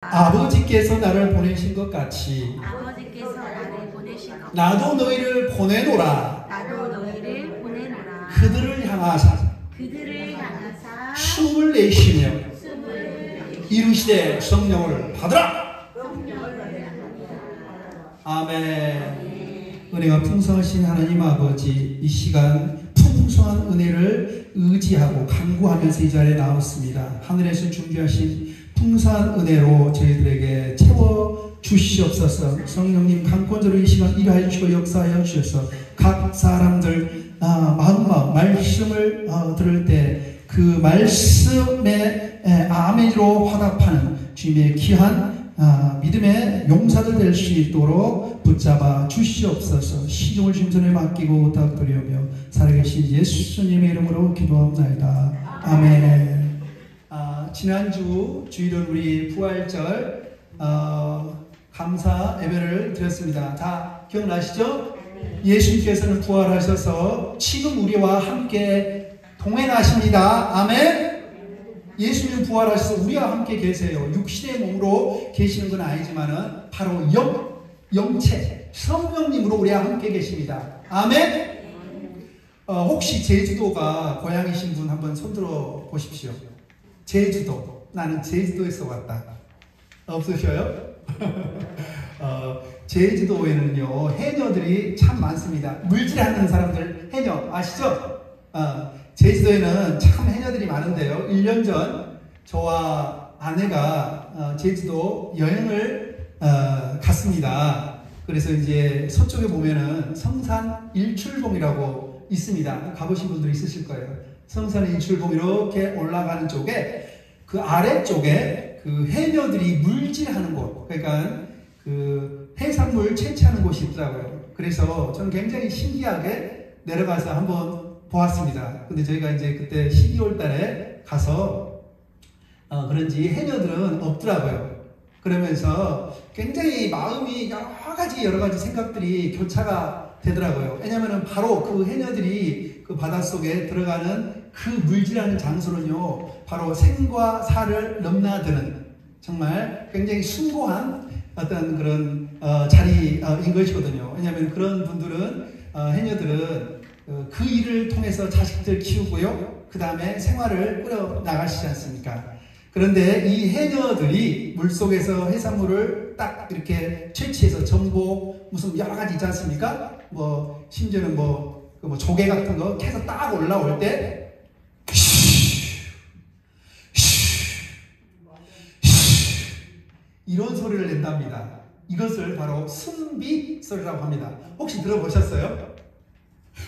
아버지께서 나를 보내신 것 같이 나도 너희를 보내노라. 그들을 향하사 숨을 내쉬며 이루시되 성령을 받으라. 아멘. 은혜가 풍성하신 하나님 아버지, 이 시간 풍성한 은혜를 의지하고 간구하면서 이 자리에 나왔습니다. 하늘에서 준비하신 풍성한 은혜로 저희들에게 채워 주시옵소서. 성령님 강권으로 이 시간 일하여 주시고 역사하여 주셔서 각 사람들 마음 말씀을 들을 때 그 말씀에 아멘으로 화답하는 주님의 귀한 믿음의 용사들 될 수 있도록 붙잡아 주시옵소서. 시종을 주님 손에 맡기고 부탁드리며 살아계신 예수님의 이름으로 기도합니다. 아멘. 지난주 주일은 우리 부활절 감사 예배를 드렸습니다. 다 기억나시죠? 예수님께서는 부활하셔서 지금 우리와 함께 동행하십니다. 아멘. 예수님 부활하셔서 우리와 함께 계세요. 육신의 몸으로 계시는 건 아니지만은 바로 영체 성령님으로 우리와 함께 계십니다. 아멘. 혹시 제주도가 고향이신 분 한번 손들어 보십시오. 제주도. 나는 제주도에서 왔다. 없으셔요? 제주도에는요 해녀들이 참 많습니다. 물질하는 사람들 해녀 아시죠? 제주도에는 참 해녀들이 많은데요. 1년 전 저와 아내가 제주도 여행을 갔습니다. 그래서 이제 서쪽에 보면은 성산 일출봉이라고 있습니다. 가보신 분들 있으실 거예요. 성산 일출봉 이렇게 올라가는 쪽에 그 아래쪽에 그 해녀들이 물질하는 곳, 그러니까 그 해산물 채취하는 곳이 있더라고요. 그래서 저는 굉장히 신기하게 내려가서 한번 보았습니다. 근데 저희가 이제 그때 12월 달에 가서 그런지 해녀들은 없더라고요. 그러면서 굉장히 마음이 여러 가지 생각들이 교차가 되더라고요. 왜냐면은 바로 그 해녀들이 그 바닷속에 들어가는 그 물질하는 장소는요, 바로 생과 사를 넘나드는 정말 굉장히 숭고한 어떤 그런 자리인 것이거든요. 왜냐하면 그런 분들은 해녀들은 그 일을 통해서 자식들 키우고요, 그 다음에 생활을 꾸려 나가시지 않습니까? 그런데 이 해녀들이 물속에서 해산물을 딱 이렇게 채취해서 전복 무슨 여러 가지 있지 않습니까? 뭐 심지어는 뭐 조개 같은 거 캐서 딱 올라올 때 이런 소리를 낸답니다. 이것을 바로 승비 소리라고 합니다. 혹시 들어보셨어요?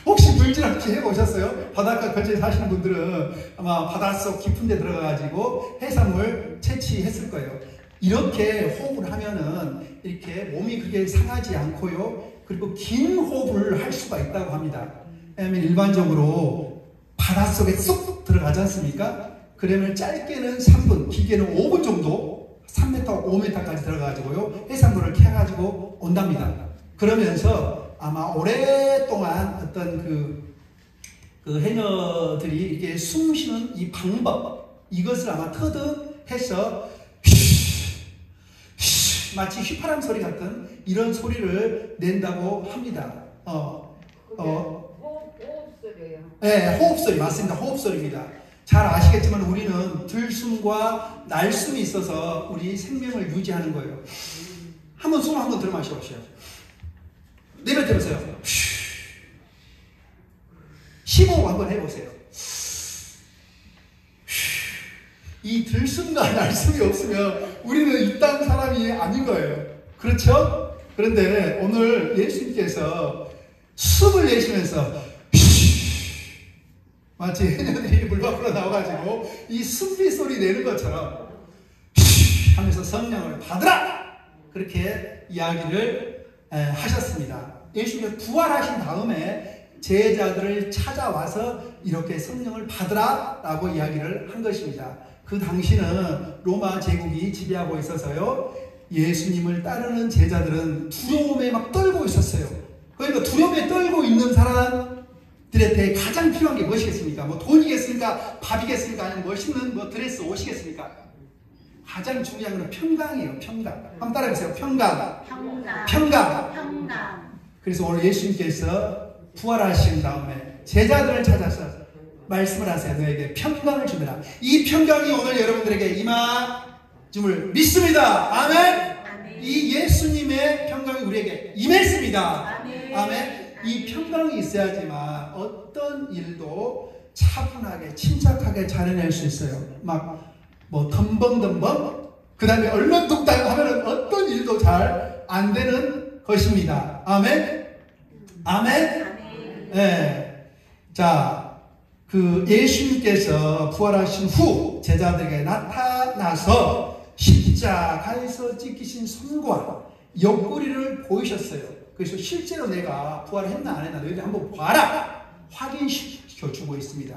혹시 물질함께 해보셨어요? 바닷가 근처에 사시는 분들은 아마 바닷속 깊은 데 들어가가지고 해산물 채취했을 거예요. 이렇게 호흡을 하면은 이렇게 몸이 그렇게 상하지 않고요, 그리고 긴 호흡을 할 수가 있다고 합니다. 왜냐하면 일반적으로 바닷속에 쏙 들어가지 않습니까? 그러면 짧게는 3분, 길게는 5분 정도 3m, 5m까지 들어가가지고요 해산물을 캐가지고 온답니다. 그러면서 아마 오랫동안 어떤 그 해녀들이 이렇게 숨 쉬는 이 방법, 이것을 아마 터득해서 마치 휘파람 소리 같은 이런 소리를 낸다고 합니다. 호흡소리예요. 네, 호흡소리 맞습니다. 호흡소리입니다. 잘 아시겠지만 우리는 들숨과 날숨이 있어서 우리 생명을 유지하는 거예요. 한번 숨을 한번 들어 마셔보세요. 내뱉어보세요. 15호 한번 해보세요. 이 들숨과 날숨이 없으면 우리는 이 땅 사람이 아닌 거예요. 그렇죠? 그런데 오늘 예수님께서 숨을 내쉬면서 마치 해녀들이 물 밖으로 나와가지고 이 숨비 소리 내는 것처럼 하면서 성령을 받으라! 그렇게 이야기를 하셨습니다. 예수님께서 부활하신 다음에 제자들을 찾아와서 이렇게 성령을 받으라 라고 이야기를 한 것입니다. 그 당시는 로마 제국이 지배하고 있어서요, 예수님을 따르는 제자들은 두려움에 막 떨고 있었어요. 그러니까 두려움에 떨고 있는 사람들한테 가장 필요한 게 무엇이겠습니까? 뭐 돈이겠습니까? 밥이겠습니까? 아니면 멋있는 뭐 드레스 옷이겠습니까? 가장 중요한 건 평강이에요. 평강. 한번 따라해보세요. 평강. 평강. 평강. 평강. 그래서 오늘 예수님께서 부활하신 다음에 제자들을 찾아서 말씀을 하세요. 너에게 평강을 주느라. 이 평강이 오늘 여러분들에게 임함을 믿습니다. 아멘. 아멘. 이 예수님의 평강이 우리에게 임했습니다. 아멘. 아멘. 이 평강이 있어야지만 어떤 일도 차분하게 침착하게 잘해낼 수 있어요. 막 뭐 덤벙덤벙 그 다음에 얼렁뚱땅 하면은 어떤 일도 잘 안 되는 것입니다. 아멘. 아멘. 아멘. 네. 자, 그 예수님께서 부활하신 후 제자들에게 나타나서 십자가에서 찢기신 손과 옆구리를 보이셨어요. 그래서 실제로 내가 부활했나 안 했나 너희들 한번 봐라 확인시켜주고 있습니다.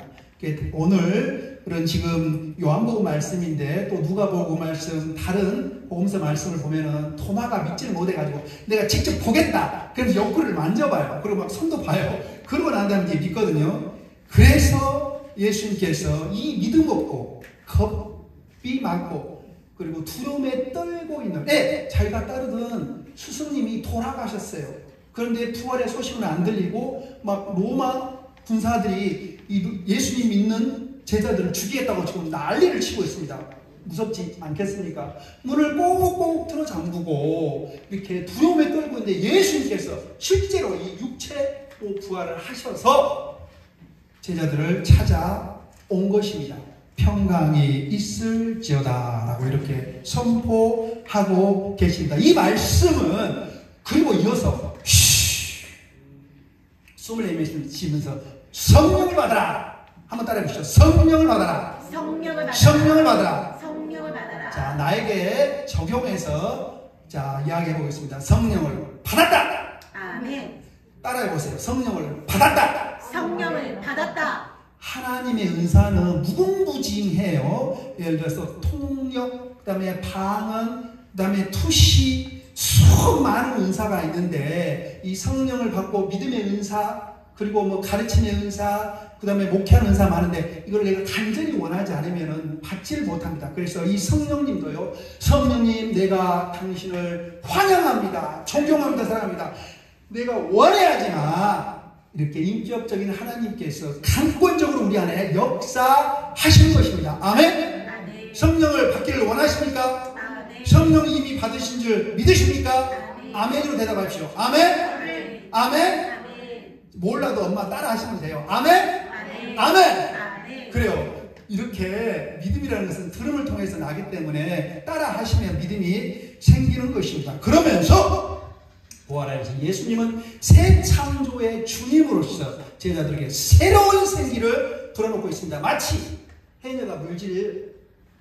오늘은 지금 요한복음 말씀인데 또 누가복음 말씀 다른 복음서 말씀을 보면은 토마가 믿지를 못해가지고 내가 직접 보겠다 그래서 옆구리를 만져봐요. 그리고 막 손도 봐요. 그러고 난 다음에 이제 믿거든요. 그래서 예수님께서 이 믿음 없고 겁이 많고 그리고 두려움에 떨고 있는 자기가 따르던 스승님이 돌아가셨어요. 그런데 부활의 소식은 안 들리고 막 로마 군사들이 이 예수님 믿는 제자들을 죽이겠다고 지금 난리를 치고 있습니다. 무섭지 않겠습니까? 문을 꼭꼭 틀어 잠그고 이렇게 두려움에 떨고 있는데 예수님께서 실제로 이 육체로 부활을 하셔서 제자들을 찾아온 것입니다. 평강이 있을지어다 라고 이렇게 선포하고 계십니다. 이 말씀은 그리고 이어서 숨을 내쉬면서 성령을 받아라. 한번 따라해 보시죠. 성령을 받아라. 성령을 받아라. 성령을 받아라. 성령을 받아라. 자, 나에게 적용해서 자, 이야기해 보겠습니다. 성령을 받았다. 아멘. 따라해 보세요. 성령을 받았다. 성령을 받았다. 하나님의 은사는 무궁무진해요. 예를 들어서 통역, 그 다음에 방언, 그 다음에 투시, 수많은 은사가 있는데 이 성령을 받고 믿음의 은사, 그리고 뭐 가르침의 은사, 그 다음에 목회하는 은사 많은데 이걸 내가 간절히 원하지 않으면 받지를 못합니다. 그래서 이 성령님도요. 성령님 내가 당신을 환영합니다. 존경합니다. 사랑합니다. 내가 원해야지만 이렇게 인격적인 하나님께서 강권적으로 우리 안에 역사하시는 것입니다. 아멘? 아멘. 성령을 받기를 원하십니까? 아멘. 성령 이미 받으신 줄 믿으십니까? 아멘. 아멘으로 대답하십시오. 아멘? 아멘. 아멘? 아멘. 몰라도 엄마 따라 하시면 돼요. 아멘? 아멘. 아멘? 아멘. 그래요. 이렇게 믿음이라는 것은 들음을 통해서 나기 때문에 따라 하시면 믿음이 생기는 것입니다. 그러면서 부활하신 예수님은 새 창조의 주님으로서 제자들에게 새로운 생기를 불어넣고 있습니다. 마치 해녀가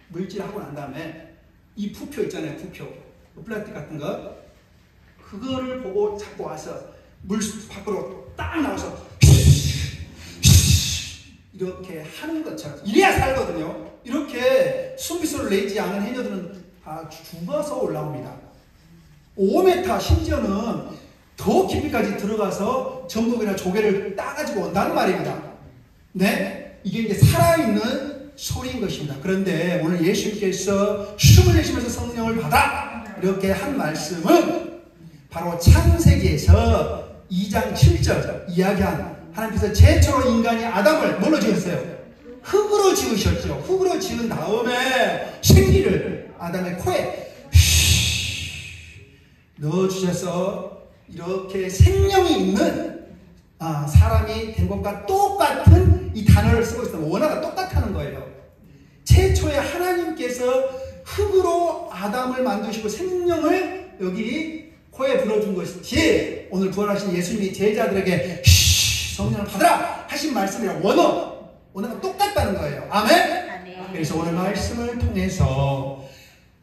물질하고 난 다음에 이 부표 있잖아요. 부표. 플라스틱 같은 거. 그거를 보고 잡고 와서 물 밖으로 딱 나와서 이렇게 하는 것처럼 이래야 살거든요. 이렇게 숨비소를 내지 않은 해녀들은 다 죽어서 올라옵니다. 5m 심지어는 더 깊이까지 들어가서 전복이나 조개를 따가지고 온다는 말입니다. 네? 이게 이제 살아있는 소리인 것입니다. 그런데 오늘 예수님께서 숨을 내쉬면서 성령을 받아 이렇게 한 말씀은 바로 창세기에서 2장 7절 이야기한 하나님께서 최초로 인간이 아담을 뭘로 지으셨어요? 흙으로 지으셨죠. 흙으로 지은 다음에 생기를 아담의 코에 넣어주셔서 이렇게 생명이 있는 사람이 된 것과 똑같은 이 단어를 쓰고 있어요. 원어가 똑같다는 거예요. 최초에 하나님께서 흙으로 아담을 만드시고 생명을 여기 코에 불어준 것이지 오늘 부활하신 예수님이 제자들에게 성령을 받으라 하신 말씀이랑 원어가 똑같다는 거예요. 아멘? 아멘. 그래서 오늘 말씀을 통해서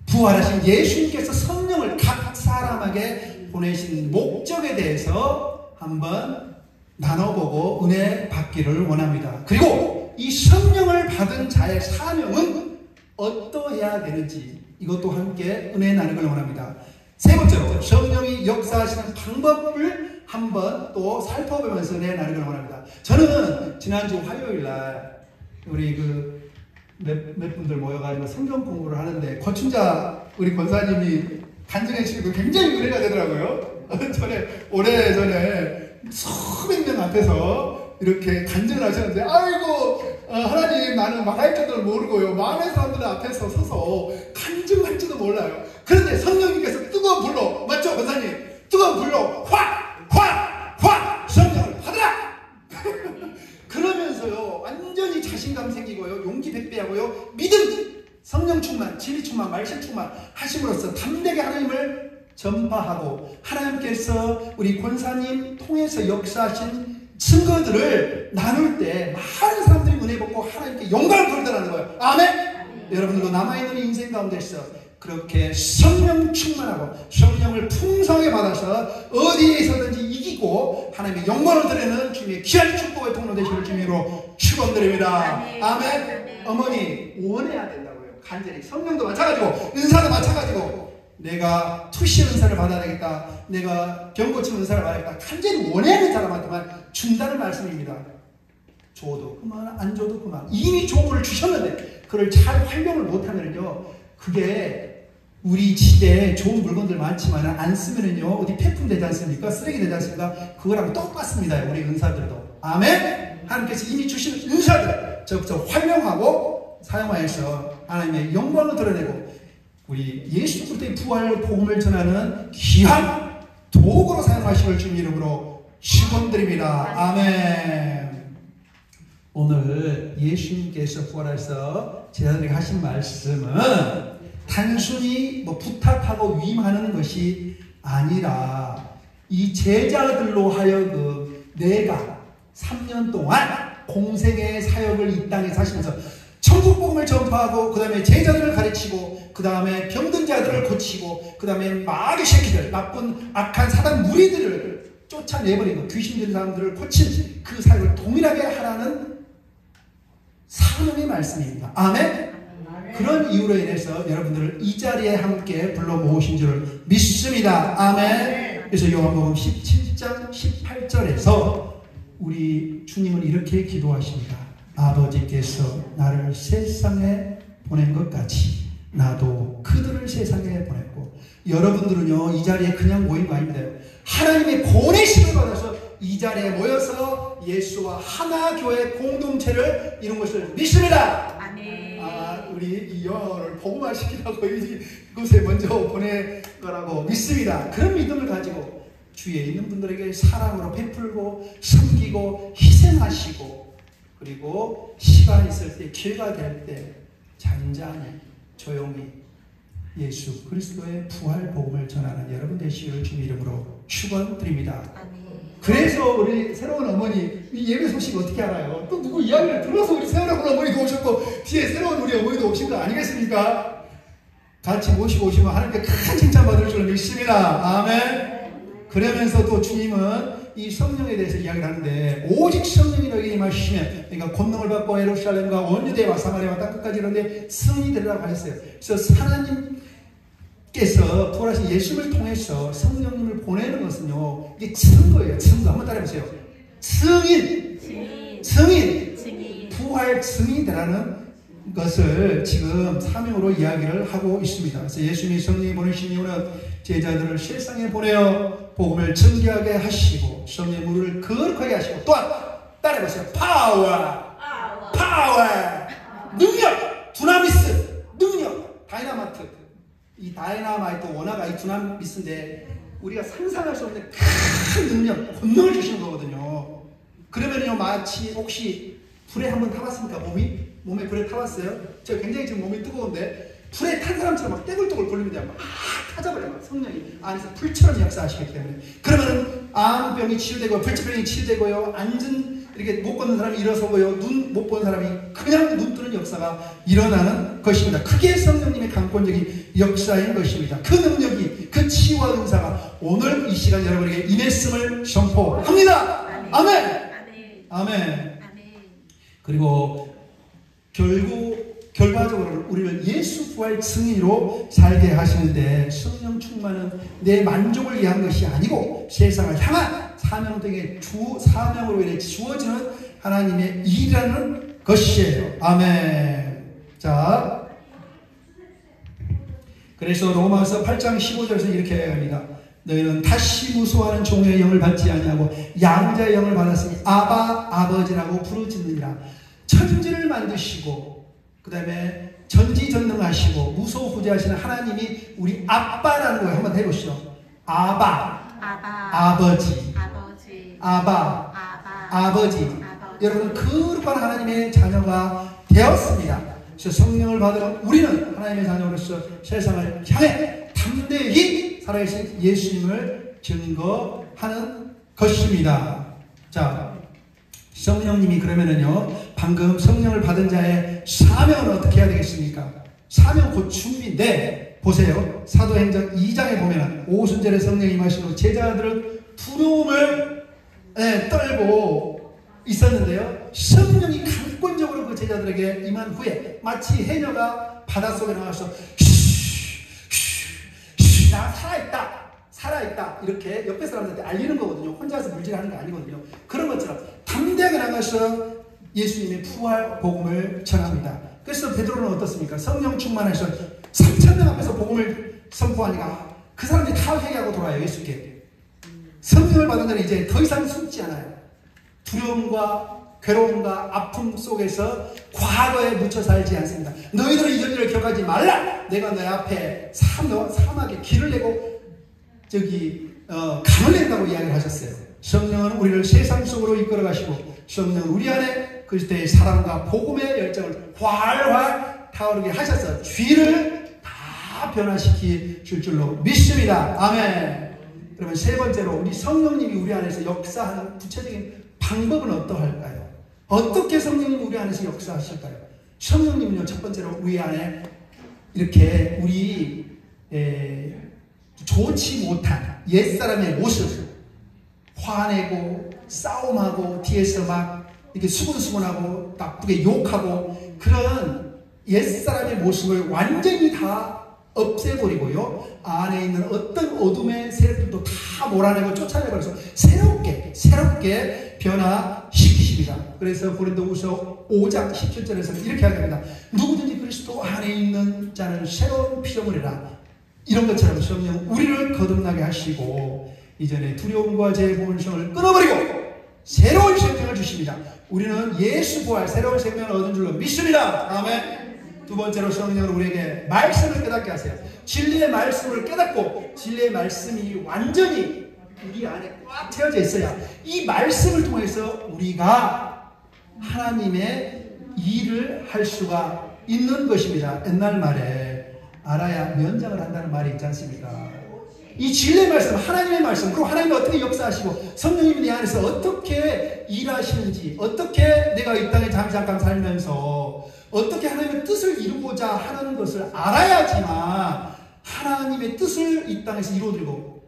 부활하신 예수님께서 성령을 각 사람에게 보내신 목적에 대해서 한번 나눠보고 은혜 받기를 원합니다. 그리고 이 성령을 받은 자의 사명은 어떠해야 되는지 이것도 함께 은혜 나누기를 원합니다. 세 번째로 성령이 역사하시는 방법을 한번 또 살펴보면서 은혜 나누기를 원합니다. 저는 지난주 화요일날 우리 몇 분들 모여가지고 성경 공부를 하는데 고춘자 우리 권사님이 간증해 주시고 굉장히 은혜가 되더라고요. 오래전에 수백 명 앞에서 이렇게 간증을 하셨는데 아이고 하나님 나는 말할 줄도 모르고요. 많은 사람들 앞에서 서서 간증할 줄도 몰라요. 그런데 성령님께서 뜨거운 불로 맞죠 권사님? 뜨거운 불로 확 성령을 받으라! 그러면서요 완전히 자신감 생기고요 용기 백배하고요 믿음 성령 충만 진리 충만 말씀 충만 하심으로써 담대하게 하나님을 전파하고 하나님께서 우리 권사님 통해서 역사하신 증거들을 나눌 때 많은 사람들이 은혜 받고 하나님께 영광을 돌리더라는 거예요. 아멘? 여러분들도 남아있는 인생 가운데서 그렇게 성령 충만하고 성령을 풍성하게 받아서 어디에서든지 이기고 하나님의 영광을 드리는 주님의 귀한 축복의 통로 되시는 주님으로 축원드립니다. 아멘. 어머니 원해야 된다고요. 간절히 성령도 마찬가지고 은사도 마찬가지고 내가 투시 은사를 받아야 되겠다. 내가 병고침 은사를 받아야 되겠다. 간절히 원하는 사람한테만 준다는 말씀입니다. 줘도 그만 안 줘도 그만. 이미 좋은 걸 주셨는데 그걸 잘 활용을 못하면요 그게 우리 집에 좋은 물건들 많지만 안 쓰면은요 어디 폐품 되지 않습니까? 쓰레기 되지 않습니까? 그거랑 똑같습니다. 우리 은사들도. 아멘? 하나님께서 이미 주신 은사들 적극적으로 활용하고 사용하여서 하나님의 영광을 드러내고 우리 예수 그리스도의 부활 복음을 전하는 귀한 도구로 사용하시길 주님 이름으로 축원드립니다. 아멘. 오늘 예수님께서 부활해서 제자들에게 하신 말씀은 단순히 부탁하고 위임하는 것이 아니라 이 제자들로 하여금 내가 3년 동안 공생의 사역을 이 땅에 사시면서 천국 복음을 전파하고 그 다음에 제자들을 가르치고 그 다음에 병든 자들을 고치고 그 다음에 마귀 새끼들 나쁜 악한 사단 무리들을 쫓아내버리고 귀신 들린 사람들을 고친 그 사역을 동일하게 하라는 사명의 말씀입니다. 아멘? 그런 이유로 인해서 여러분들을 이 자리에 함께 불러 모으신 줄을 믿습니다. 아멘. 그래서 요한복음 17장 18절에서 우리 주님은 이렇게 기도하십니다. 아버지께서 나를 세상에 보낸 것 같이 나도 그들을 세상에 보냈고 여러분들은요 이 자리에 그냥 모인 거 아닙니다. 하나님의 보내심을 받아서 이 자리에 모여서 예수와 하나 교회 공동체를 이룬 것을 믿습니다. 우리 이 영혼을 복음화시키라고 이곳에 먼저 보낼 거라고 믿습니다. 그런 믿음을 가지고 주위에 있는 분들에게 사랑으로 베풀고 섬기고 희생하시고 그리고 시간이 있을 때 기회가 될 때 잔잔히 조용히 예수 그리스도의 부활 복음을 전하는 여러분 되시기를 주님 이름으로 축원드립니다. 그래서 우리 새로운 어머니 이 예배 소식 어떻게 알아요? 또 누구 이야기를 들어서 우리 새로운 어머니도 오셨고 뒤에 새로운 우리 어머니도 오신 거 아니겠습니까? 같이 모시고 오시면 하나님께 큰 칭찬 받을 줄 믿습니다. 아멘. 그러면서 또 주님은 이 성령에 대해서 이야기를 하는데 오직 성령이 너에게 임하시면 그러니까 권능을 받고 예루살렘과 온 유대와 사마리아와 땅끝까지 이런데 승인이 되리라고 하셨어요. 그래서 하나님께서 부활하신 예수를 통해서 성령님을 보내는 것은요 이게 증거예요. 증거 한번 따라해보세요. 증인 부활 증인이라는 것을 지금 사명으로 이야기를 하고 있습니다. 그래서 예수님이 성령이 보내신 이유는 제자들을 세상에 보내어 복음을 증거하게 하시고 성령의 물을 거룩하게 하시고 또한 따라해보세요. 파워 능력 두나미스 능력 다이나마이트 이 다이나마이트 원화가 이 두나미스인데 우리가 상상할 수 없는 큰 능력 권능을 주시는 거거든요. 그러면요 마치 혹시 불에 한번 타봤습니까? 몸에 불에 타봤어요? 저 굉장히 지금 몸이 뜨거운데 불에 탄 사람처럼 막 떼굴떼굴 굴립니다. 막 타져버려요. 성령이 안에서 불처럼 역사하시기 때문에. 그러면 암병이 치유되고 불치병이 치유되고요. 앉은 이렇게 못 걷는 사람이 일어서고요. 눈 못 보는 사람이 그냥 눈 뜨는 역사가 일어나는 것입니다. 그게 성령님의 강권적인 역사인 것입니다. 그 능력이 그 치유와 은사가 오늘 이 시간 여러분에게 임했음을 선포합니다. 아멘. 그리고 결과적으로 우리를 예수 부활 증인으로 살게 하시는데 성령 충만은 내 만족을 위한 것이 아니고 세상을 향한 사명 등의 사명으로 인해 주어지는 하나님의 일이라는 것이에요. 아멘. 자, 그래서 로마서 8장 15절에서 이렇게 합니다. 너희는 다시 무수하는 종의 영을 받지 아니하고 양자의 영을 받았으니 아바 아버지라고 부르짖느니라. 천지를 만드시고 그 다음에 전지전능하시고 무소부재하시는 하나님이 우리 아빠라는 거예요. 한번 해보시죠. 아바, 아버지, 아바, 아버지. 여러분 거룩한 하나님의 자녀가 되었습니다. 그래서 성령을 받으러 우리는 하나님의 자녀로서 세상을 향해 담대히 살아계신 예수님을 증거하는 것입니다. 자, 성령님이 그러면은요, 방금 성령을 받은 자의 사명은 어떻게 해야 되겠습니까? 사명 곧 준비인데, 보세요. 사도행전 2장에 보면은 오순절에 성령이 임하시고 제자들은 두려움을 떨고 있었는데요. 성령이 강권적으로 그 제자들에게 임한 후에 마치 해녀가 바닷속에 나와서 나 살아있다 이렇게 옆에 사람들한테 알리는 거거든요. 혼자서 물질하는 거 아니거든요. 그런 것처럼 담대하게 나가서 예수님의 부활 복음을 전합니다. 그래서 베드로는 어떻습니까? 성령 충만해서 3,000명 앞에서 복음을 선포하니까 그 사람들이 다 회개하고 돌아와요. 예수께. 성령을 받은 자는 이제 더 이상 숨지 않아요. 두려움과 괴로움과 아픔 속에서 과거에 묻혀 살지 않습니다. 너희들은 이전 일을 기억하지 말라. 내가 너희 앞에 사막에 길을 내고 강을 낸다고 이야기를 하셨어요. 성령은 우리를 세상 속으로 이끌어 가시고 성령은 우리 안에 그리스도의 사랑과 복음의 열정을 활활 타오르게 하셔서 죄를 다 변화시킬 줄로 믿습니다. 아멘. 그러면 세 번째로 우리 성령님이 우리 안에서 역사하는 구체적인 방법은 어떠할까요? 어떻게 성령님이 우리 안에서 역사하실까요? 성령님은요, 첫 번째로 우리 안에 이렇게 우리 좋지 못한 옛사람의 모습, 화내고 싸움하고 뒤에서 막 이렇게 수근수근하고 나쁘게 욕하고 그런 옛사람의 모습을 완전히 다 없애버리고요, 안에 있는 어떤 어둠의 세력들도 다 몰아내고 쫓아내버려서 새롭게 변화시키십니다. 그래서 고린도후서 5장 17절에서는 이렇게 하랍니다. 누구든지 그리스도 안에 있는 자는 새로운 피조물이라. 이런 것처럼 성령 우리를 거듭나게 하시고 이전에 두려움과 죄의 본성을 끊어버리고 새로운 생명을 주십니다. 우리는 예수 부활 새로운 생명을 얻은 줄로 믿습니다. 아멘. 두 번째로 성령은 우리에게 말씀을 깨닫게 하세요. 진리의 말씀을 깨닫고 진리의 말씀이 완전히 우리 안에 꽉 채워져 있어야 이 말씀을 통해서 우리가 하나님의 일을 할 수가 있는 것입니다. 옛날 말에 알아야 면장을 한다는 말이 있지 않습니까? 이 진리의 말씀, 하나님의 말씀, 그리고 하나님이 어떻게 역사하시고 성령님이 내 안에서 어떻게 일하시는지, 어떻게 내가 이 땅에 잠깐 살면서 어떻게 하나님의 뜻을 이루고자 하는 것을 알아야지만 하나님의 뜻을 이 땅에서 이루어드리고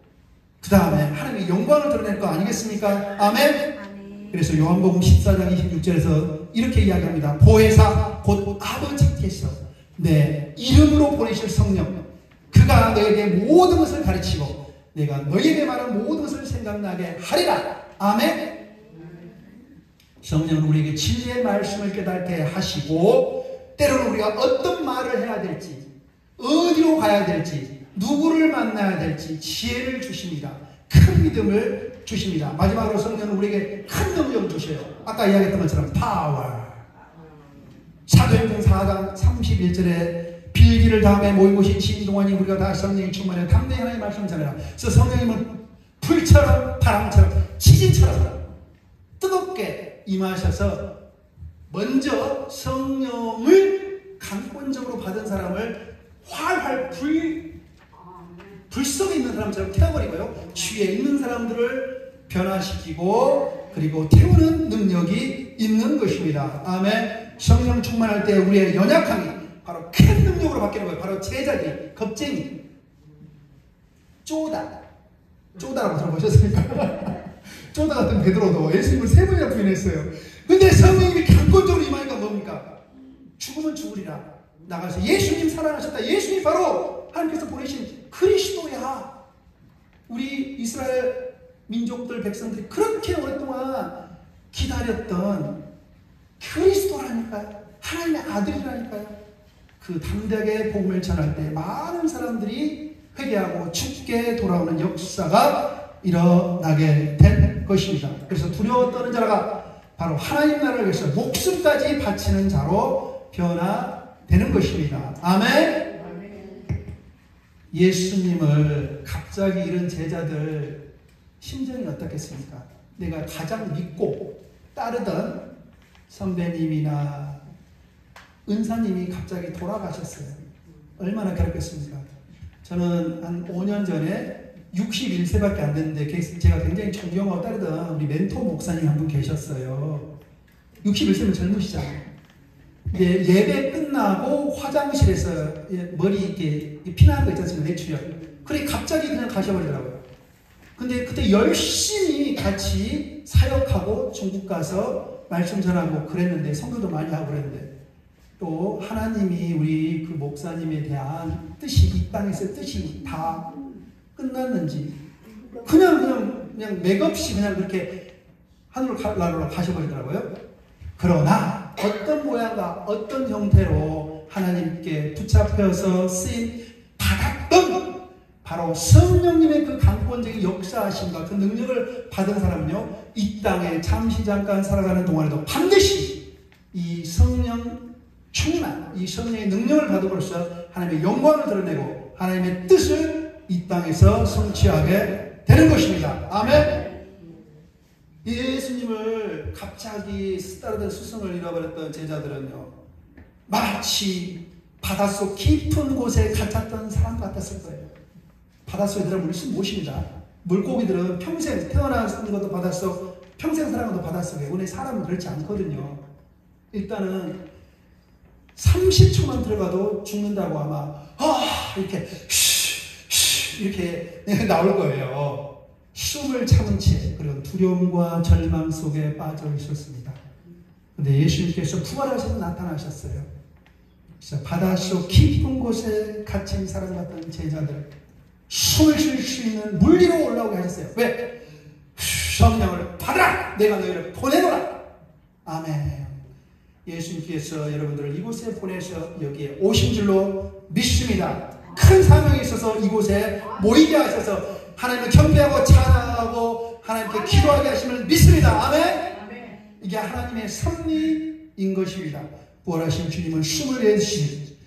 그 다음에 하나님의 영광을 드러낼 거 아니겠습니까? 아멘? 그래서 요한복음 14장 26절에서 이렇게 이야기합니다. 보혜사 곧 아버지께서 내 이름으로 보내실 성령, 그가 너에게 모든 것을 가르치고 내가 너에게 말한 모든 것을 생각나게 하리라. 아멘. 성령은 우리에게 진리의 말씀을 깨닫게 하시고 때로는 우리가 어떤 말을 해야 될지, 어디로 가야 될지, 누구를 만나야 될지 지혜를 주십니다. 큰 믿음을 주십니다. 마지막으로 성령은 우리에게 큰 능력을 주셔요. 아까 이야기했던 것처럼 파워. 사도행전 4장 31절에 빌기를 다음에 모인 곳이 진동하니 우리가 다 성령이 충만해 담대히 하나님의 말씀을 전해라. 그래서 성령님은 불처럼 바람처럼 지진처럼 뜨겁게 임하셔서 먼저 성령을 강권적으로 받은 사람을 활활 불 속에 있는 사람처럼 태워버리고요, 취해 있는 사람들을 변화시키고 그리고 태우는 능력이 있는 것입니다. 아멘. 성령 충만할 때 우리의 연약함이 바로 큰 능력으로 바뀌는 거예요. 바로 제자들이 겁쟁이, 쪼다라고 들어보셨습니까? 쪼다 같은 베드로도 예수님을 3번이나 부인했어요. 근데 성령님이 강권적으로 임하니까 뭡니까? 죽으면 죽으리라. 나가서 예수님 사랑하셨다. 예수님 바로 하나님께서 보내신 그리스도야. 우리 이스라엘 민족들 백성들이 그렇게 오랫동안 기다렸던 그리스도라니까요. 하나님의 아들이라니까요. 그 담대하게 복음을 전할 때 많은 사람들이 회개하고 죽게 돌아오는 역사가 일어나게 된 것입니다. 그래서 두려워 떠는 자가 바로 하나님 나라를 위해서 목숨까지 바치는 자로 변화되는 것입니다. 아멘. 예수님을 갑자기 잃은 제자들 심정이 어떻겠습니까? 내가 가장 믿고 따르던 선배님이나 은사님이 갑자기 돌아가셨어요. 얼마나 괴롭겠습니까? 저는 한 5년 전에 61세밖에 안 됐는데 제가 굉장히 존경하고 따르던 우리 멘토 목사님 한 분 계셨어요. 61세면 젊으시잖아요. 예배 끝나고 화장실에서 머리 이렇게 피나는 거 있지 않습니까? 뇌출혈. 그래 갑자기 그냥 가셔버리더라고요. 근데 그때 열심히 같이 사역하고 중국 가서 말씀 전하고 그랬는데 성교도 많이 하고 그랬는데 또 하나님이 우리 그 목사님에 대한 뜻이 이 땅에서 뜻이 다 끝났는지 그냥 맥없이 그냥 그렇게 하늘로 가셔버리더라고요. 그러나 어떤 모양과 어떤 형태로 하나님께 붙잡혀서 쓰임 받았던 바로 성령님의 그 강권적인 역사하심과 그 능력을 받은 사람은요, 이 땅에 잠시 잠깐 살아가는 동안에도 반드시 이 성령 충만, 이 성령의 능력을 받음으로써 하나님의 영광을 드러내고 하나님의 뜻을 이 땅에서 성취하게 되는 것입니다. 아멘. 예수님을 갑자기 따르던 스승을 잃어버렸던 제자들은요, 마치 바닷속 깊은 곳에 갇혔던 사람 같았을 거예요. 바닷속에 들어가면 우리 숨 못 쉽니다. 물고기들은 평생 태어나는 것도 바닷속, 평생 살아가는 것도 바닷속에. 오늘 사람은 그렇지 않거든요. 일단은 30초만 들어가도 죽는다고 아마 이렇게 이렇게 나올 거예요. 숨을 참은 채 그런 두려움과 절망 속에 빠져 있었습니다. 그런데 예수님께서 부활하셔서 나타나셨어요. 그래서 바닷속 깊은 곳에 갇힌 사람 같은 제자들 숨을 쉴 수 있는 물 위로 올라오게 하셨어요. 왜? 성령을 받아라! 내가 너희를 보내노라! 아멘. 예수님께서 여러분들을 이곳에 보내서 여기에 오신 줄로 믿습니다. 큰 사명이 있어서 이곳에 모이게 하셔서 하나님을 경배하고 찬양하고 하나님께 기도하게 하심을 믿습니다. 아멘. 이게 하나님의 섭리인 것입니다. 부활하신 주님은 숨을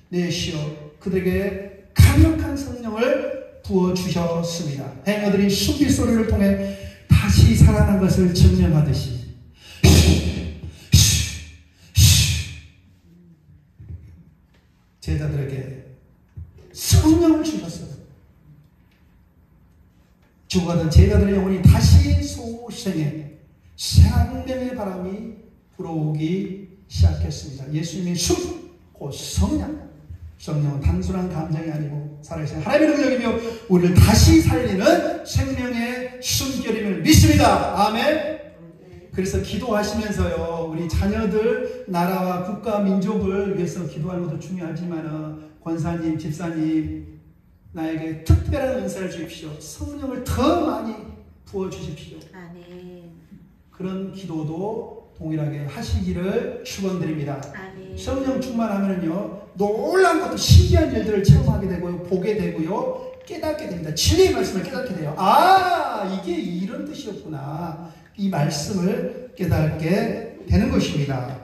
내쉬어 그들에게 강력한 성령을 부어주셨습니다. 행어들이 숨비 소리를 통해 다시 살아난 것을 증명하듯이 제자들에게 성령을 주셨어요. 죽어가던 제자들의 영혼이 다시 소생해 생명의 바람이 불어오기 시작했습니다. 예수님의 숨, 곧 성령. 성령은 단순한 감정이 아니고 살아계신 하나님의 능력이며 우리를 다시 살리는 생명의 숨결임을 믿습니다. 아멘. 그래서 기도하시면서요, 우리 자녀들, 나라와 국가, 민족을 위해서 기도하는 것도 중요하지만 권사님, 집사님, 나에게 특별한 은사를 주십시오. 성령을 더 많이 부어주십시오. 아멘. 그런 기도도 동일하게 하시기를 축원드립니다. 아멘. 성령 충만하면요, 놀라운 것도 신기한 일들을 체험하게 되고요, 보게 되고요, 깨닫게 됩니다. 진리의 말씀을 깨닫게 돼요. 아, 이게 이런 뜻이었구나. 이 말씀을 깨닫게 되는 것입니다.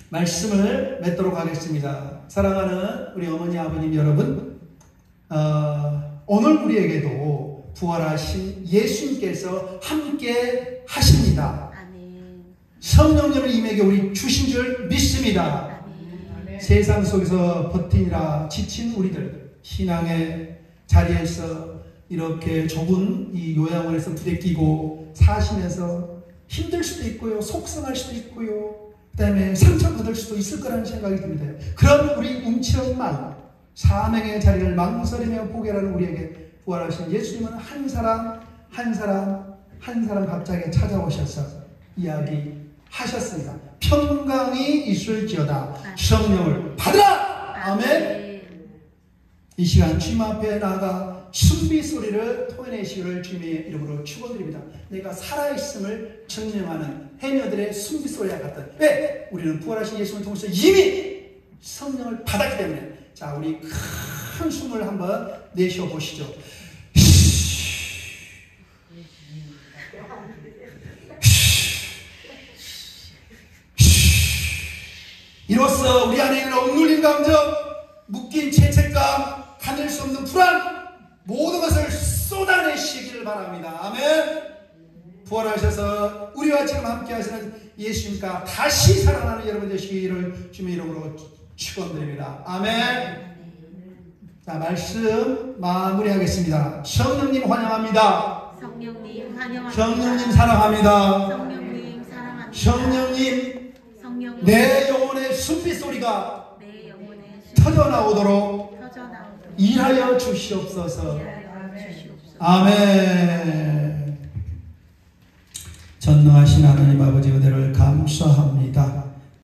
말씀을 맺도록 하겠습니다. 사랑하는 우리 어머니, 아버님 여러분, 오늘 우리에게도 부활하신 예수님께서 함께 하십니다. 아멘. 성령님을 임에게 우리 주신 줄 믿습니다. 아멘. 세상 속에서 버티느라 지친 우리들, 신앙의 자리에서 이렇게 좁은 이 요양원에서 부대끼고 사시면서 힘들 수도 있고요, 속상할 수도 있고요, 그 다음에 상처받을 수도 있을 거라는 생각이 듭니다. 그런 우리 움츠러만 사명의 자리를 망설이며 포기하는 우리에게 부활하신 예수님은 한 사람 갑자기 찾아오셔서 이야기하셨습니다. 평강이 있을지어다. 성령을 받으라! 아멘. 이 시간 주님 앞에 나아가 순비 소리를 토해내시기를 주님의 이름으로 축원드립니다. 내가 살아있음을 증명하는 해녀들의 숨소리와 같은. 왜? 우리는 부활하신 예수님을 통해서 이미 성령을 받았기 때문에. 자, 우리 큰 숨을 한번 내쉬어 보시죠. 이로써 우리 안에 있는 억눌린 감정, 묶인 죄책감, 가질 수 없는 불안, 모든 것을 쏟아내시기를 바랍니다. 아멘. 부활하셔서 우리와 지금 함께 하시는 예수님과 다시 살아나는 여러분 되시기를 주님의 이름으로 축원드립니다. 아멘. 자, 말씀 마무리하겠습니다. 성령님 환영합니다. 성령님 환영합니다. 성령님 사랑합니다. 성령님 사랑합니다. 성령님 성령님 내 영혼의 숨빛 소리가 내 영혼의 터져나오도록 터져나오도록 일하여 주시옵소서. 일하여 주시옵소서. 아멘. 전능하신 하나님 아버지 은혜를 감사합니다.